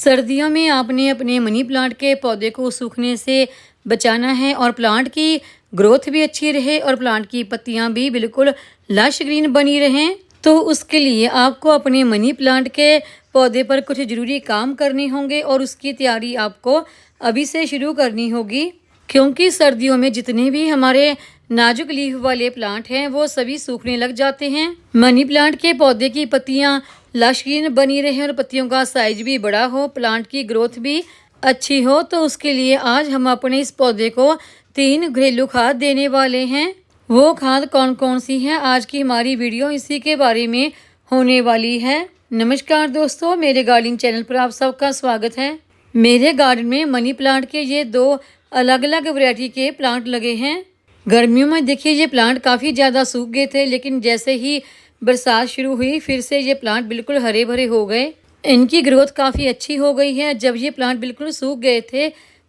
सर्दियों में आपने अपने मनी प्लांट के पौधे को सूखने से बचाना है और प्लांट की ग्रोथ भी अच्छी रहे और प्लांट की पत्तियां भी बिल्कुल लश ग्रीन बनी रहें। तो उसके लिए आपको अपने मनी प्लांट के पौधे पर कुछ ज़रूरी काम करने होंगे और उसकी तैयारी आपको अभी से शुरू करनी होगी, क्योंकि सर्दियों में जितने भी हमारे नाजुक लीफ वाले प्लांट हैं वो सभी सूखने लग जाते हैं। मनी प्लांट के पौधे की पत्तियां लश ग्रीन बनी रहे और पत्तियों का साइज भी बड़ा हो, प्लांट की ग्रोथ भी अच्छी हो, तो उसके लिए आज हम अपने इस पौधे को 3 घरेलू खाद देने वाले हैं। वो खाद कौन कौन सी है, आज की हमारी वीडियो इसी के बारे में होने वाली है। नमस्कार दोस्तों, मेरे गार्डनिंग चैनल पर आप सबका स्वागत है। मेरे गार्डन में मनी प्लांट के ये 2 अलग अलग वैरायटी के प्लांट लगे हैं। गर्मियों में देखिए ये प्लांट काफ़ी ज़्यादा सूख गए थे, लेकिन जैसे ही बरसात शुरू हुई फिर से ये प्लांट बिल्कुल हरे भरे हो गए। इनकी ग्रोथ काफ़ी अच्छी हो गई है। जब ये प्लांट बिल्कुल सूख गए थे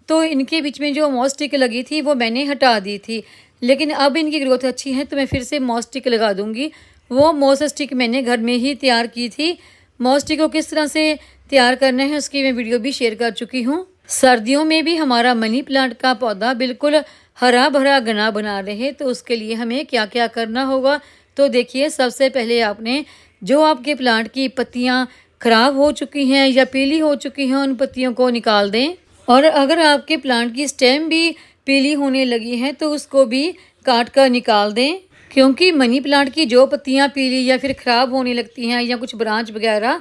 तो इनके बीच में जो मॉस स्टिक लगी थी वो मैंने हटा दी थी, लेकिन अब इनकी ग्रोथ अच्छी है तो मैं फिर से मॉस स्टिक लगा दूंगी। वो मॉस स्टिक मैंने घर में ही तैयार की थी। मॉस स्टिक को किस तरह से तैयार करना है उसकी मैं वीडियो भी शेयर कर चुकी हूँ। सर्दियों में भी हमारा मनी प्लांट का पौधा बिल्कुल हरा भरा घना बना रहे तो उसके लिए हमें क्या क्या करना होगा, तो देखिए सबसे पहले आपने जो आपके प्लांट की पत्तियां खराब हो चुकी हैं या पीली हो चुकी हैं उन पत्तियों को निकाल दें, और अगर आपके प्लांट की स्टेम भी पीली होने लगी है तो उसको भी काट कर निकाल दें, क्योंकि मनी प्लांट की जो पत्तियां पीली या फिर ख़राब होने लगती हैं या कुछ ब्रांच वगैरह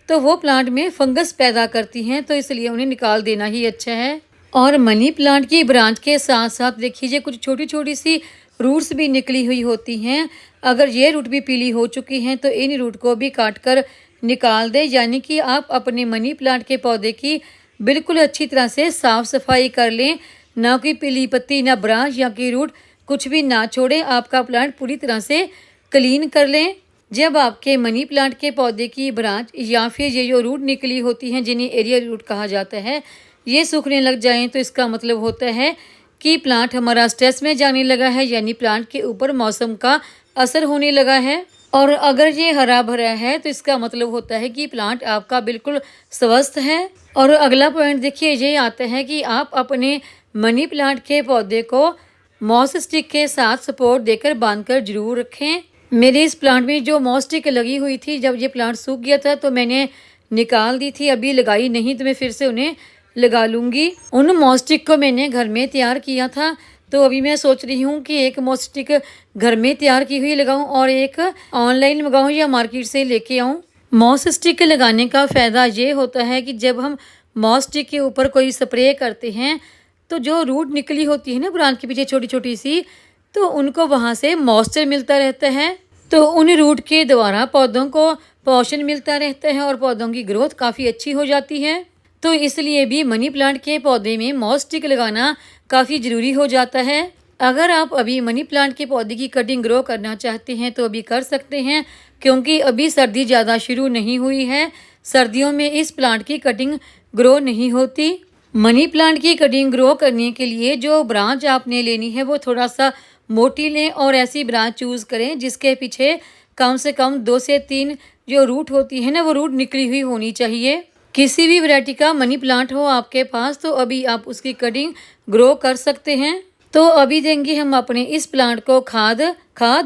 तो वो प्लांट में फंगस पैदा करती हैं, तो इसलिए उन्हें निकाल देना ही अच्छा है। और मनी प्लांट की ब्रांच के साथ साथ देखिए कुछ छोटी छोटी सी रूट्स भी निकली हुई होती हैं। अगर ये रूट भी पीली हो चुकी हैं तो इन रूट को भी काट कर निकाल दें, यानी कि आप अपने मनी प्लांट के पौधे की बिल्कुल अच्छी तरह से साफ़ सफाई कर लें, ना कि पीली पत्ती ना ब्रांच या कि रूट कुछ भी ना छोड़ें। आपका प्लांट पूरी तरह से क्लीन कर लें। जब आपके मनी प्लांट के पौधे की ब्रांच या फिर ये जो रूट निकली होती हैं जिन्हें एरिया रूट कहा जाता है ये सूखने लग जाएं तो इसका मतलब होता है कि प्लांट हमारा स्ट्रेस में जाने लगा है, यानी प्लांट के ऊपर मौसम का असर होने लगा है। और अगर ये हरा भरा है तो इसका मतलब होता है कि प्लांट आपका बिल्कुल स्वस्थ है। और अगला पॉइंट देखिए ये आता है कि आप अपने मनी प्लांट के पौधे को मॉस स्टिक के साथ सपोर्ट देकर बांधकर जरूर रखें। मेरे इस प्लांट में जो मॉस स्टिक लगी हुई थी जब ये प्लांट सूख गया था तो मैंने निकाल दी थी, अभी लगाई नहीं तो मैं फिर से उन्हें लगा लूँगी। उन मॉस स्टिक को मैंने घर में तैयार किया था, तो अभी मैं सोच रही हूँ कि एक मॉस स्टिक घर में तैयार की हुई लगाऊं और एक ऑनलाइन मंगाऊं या मार्केट से लेके आऊं। मॉस स्टिक लगाने का फ़ायदा ये होता है कि जब हम मॉस स्टिक के ऊपर कोई स्प्रे करते हैं तो जो रूट निकली होती है ना ब्रांच के पीछे छोटी छोटी सी, तो उनको वहाँ से मॉइस्चर मिलता रहता है, तो उन रूट के द्वारा पौधों को पोषण मिलता रहता है और पौधों की ग्रोथ काफ़ी अच्छी हो जाती है। तो इसलिए भी मनी प्लांट के पौधे में मॉस स्टिक लगाना काफ़ी ज़रूरी हो जाता है। अगर आप अभी मनी प्लांट के पौधे की कटिंग ग्रो करना चाहते हैं तो अभी कर सकते हैं, क्योंकि अभी सर्दी ज़्यादा शुरू नहीं हुई है। सर्दियों में इस प्लांट की कटिंग ग्रो नहीं होती। मनी प्लांट की कटिंग ग्रो करने के लिए जो ब्रांच आपने लेनी है वो थोड़ा सा मोटी लें और ऐसी ब्रांच चूज़ करें जिसके पीछे कम से कम 2 से 3 जो रूट होती है ना वो रूट निकली हुई होनी चाहिए। किसी भी वैरायटी का मनी प्लांट हो आपके पास तो अभी आप उसकी कटिंग ग्रो कर सकते हैं। तो अभी देंगे हम अपने इस प्लांट को खाद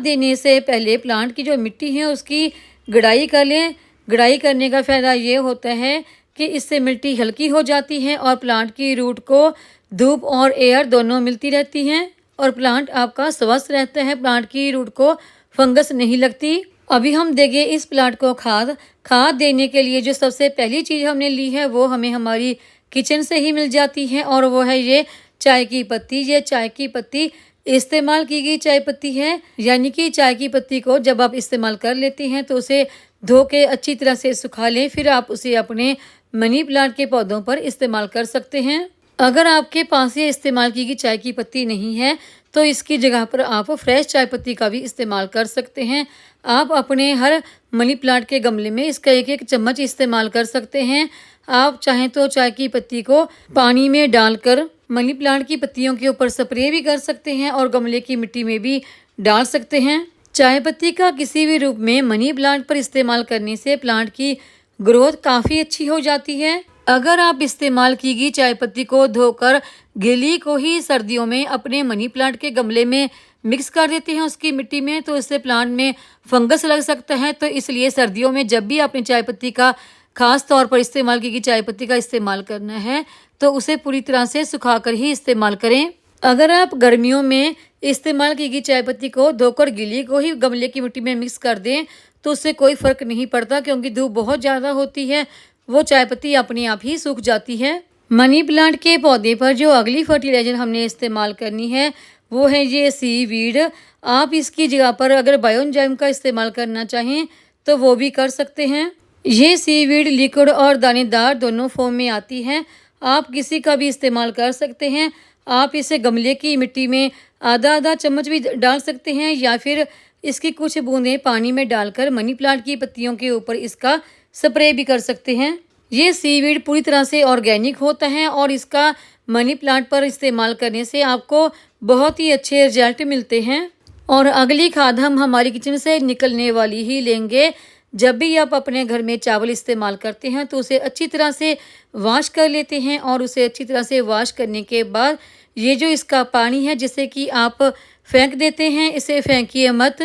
देने से पहले प्लांट की जो मिट्टी है उसकी गुड़ाई कर लें। गुड़ाई करने का फ़ायदा ये होता है कि इससे मिट्टी हल्की हो जाती है और प्लांट की रूट को धूप और एयर दोनों मिलती रहती हैं और प्लांट आपका स्वस्थ रहता है, प्लांट की रूट को फंगस नहीं लगती। अभी हम देंगे इस प्लांट को खाद देने के लिए जो सबसे पहली चीज़ हमने ली है वो हमें हमारी किचन से ही मिल जाती है और वो है ये चाय की पत्ती। ये चाय की पत्ती इस्तेमाल की गई चाय पत्ती है, यानी कि चाय की पत्ती को जब आप इस्तेमाल कर लेते हैं तो उसे धो के अच्छी तरह से सुखा लें, फिर आप उसे अपने मनी प्लांट के पौधों पर इस्तेमाल कर सकते हैं। अगर आपके पास ये इस्तेमाल की गई चाय की पत्ती नहीं है तो इसकी जगह पर आप फ्रेश चाय पत्ती का भी इस्तेमाल कर सकते हैं। आप अपने हर मनी प्लांट के गमले में इसका 1-1 चम्मच इस्तेमाल कर सकते हैं। आप चाहें तो चाय की पत्ती को पानी में डालकर मनी प्लांट की पत्तियों के ऊपर स्प्रे भी कर सकते हैं और गमले की मिट्टी में भी डाल सकते हैं। चाय पत्ती का किसी भी रूप में मनी प्लांट पर इस्तेमाल करने से प्लांट की ग्रोथ काफ़ी अच्छी हो जाती है। अगर आप इस्तेमाल की गई चाय पत्ती को धोकर गीली को ही सर्दियों में अपने मनी प्लांट के गमले में मिक्स कर देते हैं उसकी मिट्टी में, तो इससे प्लांट में फंगस लग सकता है। तो इसलिए सर्दियों में जब भी आपने चाय पत्ती का खास तौर पर इस्तेमाल की गई चाय पत्ती का इस्तेमाल करना है तो उसे पूरी तरह से सुखाकर ही इस्तेमाल करें। अगर आप गर्मियों में इस्तेमाल की गई चाय पत्ती को धोकर गीली को ही गमले की मिट्टी में मिक्स कर दें तो उससे कोई फ़र्क नहीं पड़ता, क्योंकि धूप बहुत ज़्यादा होती है, वो चाय पत्ती अपने आप ही सूख जाती है। मनी प्लांट के पौधे पर जो अगली फर्टिलाइज़र हमने इस्तेमाल करनी है वो है ये सीवीड। आप इसकी जगह पर अगर बायोएंजाइम का इस्तेमाल करना चाहें तो वो भी कर सकते हैं। ये सीवीड लिक्विड और दानेदार दोनों फॉर्म में आती है, आप किसी का भी इस्तेमाल कर सकते हैं। आप इसे गमले की मिट्टी में आधा आधा चम्मच भी डाल सकते हैं या फिर इसकी कुछ बूंदें पानी में डालकर मनी प्लांट की पत्तियों के ऊपर इसका स्प्रे भी कर सकते हैं। ये सीवीड पूरी तरह से ऑर्गेनिक होता है और इसका मनी प्लांट पर इस्तेमाल करने से आपको बहुत ही अच्छे रिजल्ट मिलते हैं। और अगली खाद हम हमारी किचन से निकलने वाली ही लेंगे। जब भी आप अपने घर में चावल इस्तेमाल करते हैं तो उसे अच्छी तरह से वॉश कर लेते हैं और उसे अच्छी तरह से वॉश करने के बाद ये जो इसका पानी है जिसे कि आप फेंक देते हैं, इसे फेंकिए मत।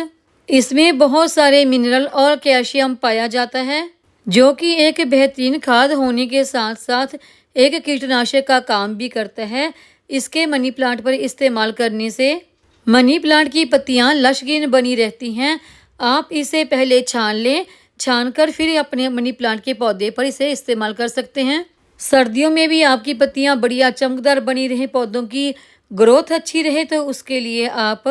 इसमें बहुत सारे मिनरल और कैल्शियम पाया जाता है जो कि एक बेहतरीन खाद होने के साथ साथ एक कीटनाशक का काम भी करता है। इसके मनी प्लांट पर इस्तेमाल करने से मनी प्लांट की पत्तियां लश ग्रीन बनी रहती हैं। आप इसे पहले छान लें, छानकर फिर अपने मनी प्लांट के पौधे पर इसे इस्तेमाल कर सकते हैं। सर्दियों में भी आपकी पत्तियां बढ़िया चमकदार बनी रहे, पौधों की ग्रोथ अच्छी रहे, तो उसके लिए आप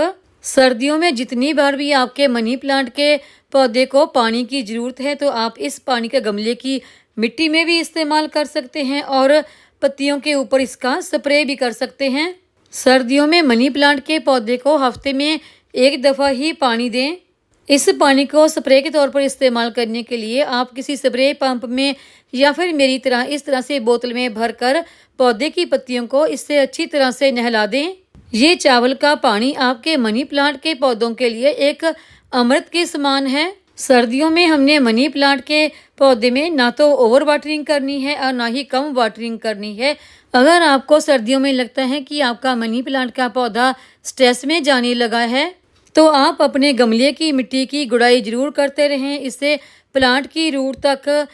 सर्दियों में जितनी बार भी आपके मनी प्लांट के पौधे को पानी की ज़रूरत है तो आप इस पानी का गमले की मिट्टी में भी इस्तेमाल कर सकते हैं और पत्तियों के ऊपर इसका स्प्रे भी कर सकते हैं। सर्दियों में मनी प्लांट के पौधे को हफ्ते में एक दफ़ा ही पानी दें। इस पानी को स्प्रे के तौर पर इस्तेमाल करने के लिए आप किसी स्प्रे पंप में या फिर मेरी तरह इस तरह से बोतल में भरकर पौधे की पत्तियों को इससे अच्छी तरह से नहला दें। ये चावल का पानी आपके मनी प्लांट के पौधों के लिए एक अमृत के समान है। सर्दियों में हमने मनी प्लांट के पौधे में ना तो ओवर वाटरिंग करनी है और ना ही कम वाटरिंग करनी है। अगर आपको सर्दियों में लगता है कि आपका मनी प्लांट का पौधा स्ट्रेस में जाने लगा है तो आप अपने गमले की मिट्टी की गुड़ाई ज़रूर करते रहें। इससे प्लांट की रूट तक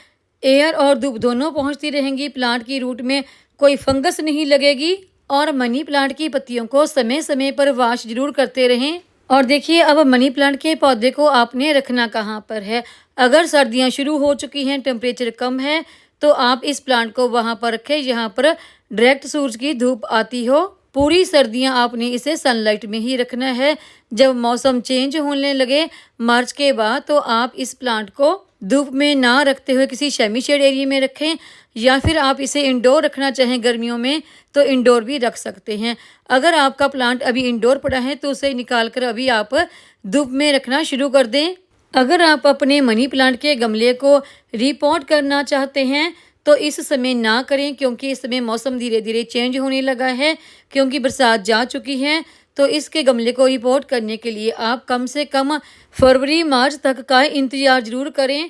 एयर और धूप दोनों पहुंचती रहेंगी, प्लांट की रूट में कोई फंगस नहीं लगेगी और मनी प्लांट की पत्तियों को समय समय पर वॉश ज़रूर करते रहें। और देखिए अब मनी प्लांट के पौधे को आपने रखना कहाँ पर है। अगर सर्दियाँ शुरू हो चुकी हैं, टेम्परेचर कम है, तो आप इस प्लांट को वहाँ पर रखें जहाँ पर डायरेक्ट सूरज की धूप आती हो। पूरी सर्दियां आपने इसे सनलाइट में ही रखना है। जब मौसम चेंज होने लगे मार्च के बाद तो आप इस प्लांट को धूप में ना रखते हुए किसी सेमी शेड एरिया में रखें या फिर आप इसे इंडोर रखना चाहें गर्मियों में तो इंडोर भी रख सकते हैं। अगर आपका प्लांट अभी इंडोर पड़ा है तो उसे निकाल कर अभी आप धूप में रखना शुरू कर दें। अगर आप अपने मनी प्लांट के गमले को रिपॉट करना चाहते हैं तो इस समय ना करें, क्योंकि इस समय मौसम धीरे धीरे चेंज होने लगा है, क्योंकि बरसात जा चुकी है। तो इसके गमले को रिपोर्ट करने के लिए आप कम से कम फरवरी मार्च तक का इंतज़ार ज़रूर करें।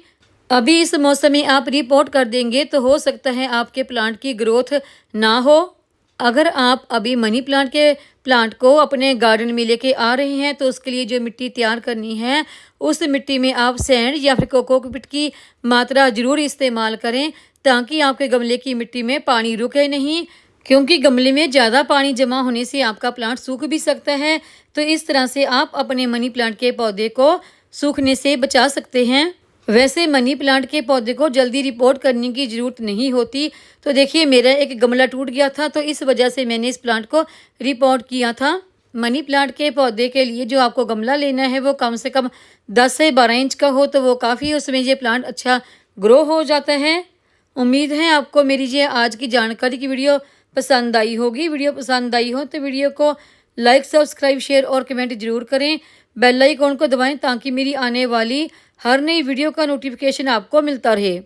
अभी इस मौसम में आप रिपोर्ट कर देंगे तो हो सकता है आपके प्लांट की ग्रोथ ना हो। अगर आप अभी मनी प्लांट के प्लांट को अपने गार्डन में लेके आ रहे हैं तो उसके लिए जो मिट्टी तैयार करनी है उस मिट्टी में आप सैंड या फिर कोकोपीट की मात्रा ज़रूर इस्तेमाल करें ताकि आपके गमले की मिट्टी में पानी रुके नहीं, क्योंकि गमले में ज़्यादा पानी जमा होने से आपका प्लांट सूख भी सकता है। तो इस तरह से आप अपने मनी प्लांट के पौधे को सूखने से बचा सकते हैं। वैसे मनी प्लांट के पौधे को जल्दी रिपोर्ट करने की ज़रूरत नहीं होती। तो देखिए मेरा एक गमला टूट गया था तो इस वजह से मैंने इस प्लांट को रिपोर्ट किया था। मनी प्लांट के पौधे के लिए जो आपको गमला लेना है वो कम से कम 10 से 12 इंच का हो तो वो काफ़ी, उसमें ये प्लांट अच्छा ग्रो हो जाता है। उम्मीद है आपको मेरी ये आज की जानकारी की वीडियो पसंद आई होगी। वीडियो पसंद आई हो तो वीडियो को लाइक, सब्सक्राइब, शेयर और कमेंट जरूर करें। बेल आइकॉन को दबाएं ताकि मेरी आने वाली हर नई वीडियो का नोटिफिकेशन आपको मिलता रहे।